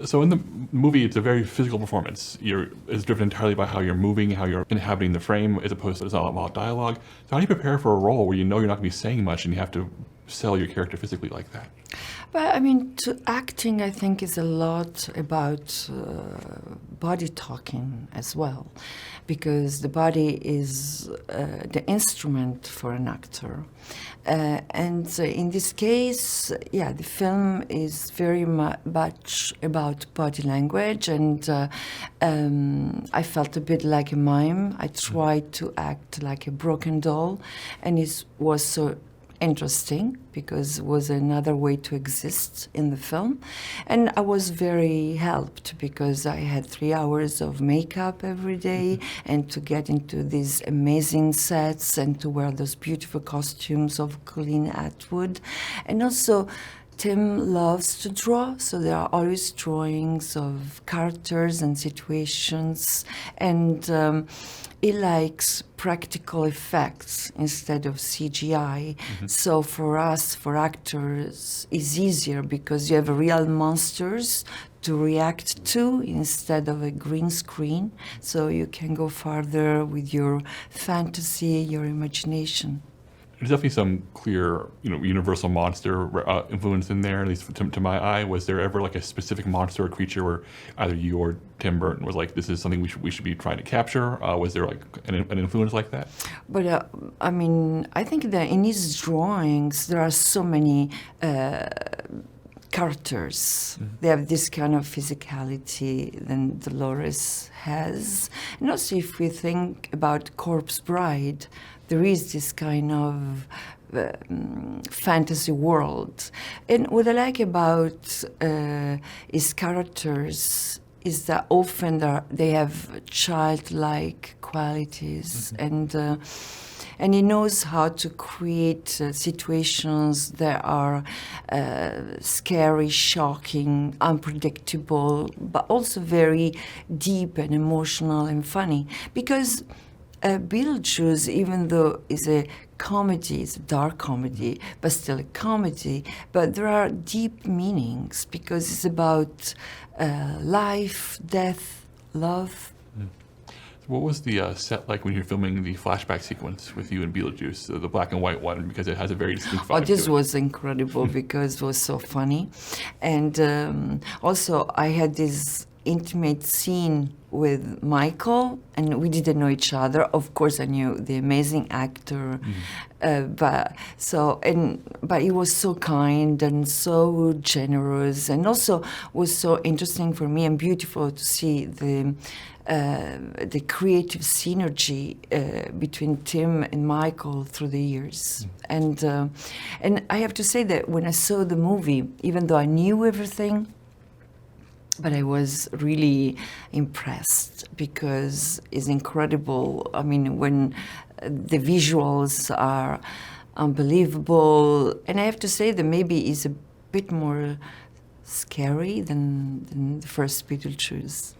So in the movie, it's a very physical performance. It's driven entirely by how you're moving, how you're inhabiting the frame, as opposed to it's all about dialogue. So how do you prepare for a role where you know you're not going to be saying much and you have to sell your character physically like that? But I mean, acting, I think, is a lot about body talking as well, because the body is the instrument for an actor. And in this case, yeah, the film is very much about body language, and I felt a bit like a mime. I tried to act like a broken doll, and it was so interesting because it was another way to exist in the film. And I was very helped because I had 3 hours of makeup every day and to get into these amazing sets and to wear those beautiful costumes of Colleen Atwood. And also Tim loves to draw, so there are always drawings of characters and situations, and he likes practical effects instead of CGI. So for us, for actors, it's easier because you have real monsters to react to instead of a green screen, so you can go farther with your fantasy, your imagination. There's definitely some clear, universal monster influence in there, at least to my eye. Was there ever like a specific monster or creature where either you or Tim Burton was like, this is something we should be trying to capture? Was there like an influence like that? But I mean, I think that in his drawings, there are so many characters. They have this kind of physicality than Dolores has. And also if we think about Corpse Bride, there is this kind of fantasy world. And what I like about his characters is that often they have childlike qualities, and he knows how to create situations that are scary, shocking, unpredictable, but also very deep and emotional and funny. Because Beetlejuice, even though it's a comedy, it's a dark comedy, but still a comedy, but there are deep meanings because it's about life, death, love. What was the set like when you're filming the flashback sequence with you and Beetlejuice, the black and white one, because it has a very distinct vibe? Oh, this was incredible because it was so funny. And also I had this intimate scene with Michael, and we didn't know each other. Of course, I knew the amazing actor, but he was so kind and so generous, and also was so interesting for me and beautiful to see the creative synergy between Tim and Michael through the years. And I have to say that when I saw the movie, even though I knew everything, but I was really impressed because it's incredible. I mean, when the visuals are unbelievable, and I have to say that maybe it's a bit more scary than the first Beetlejuice.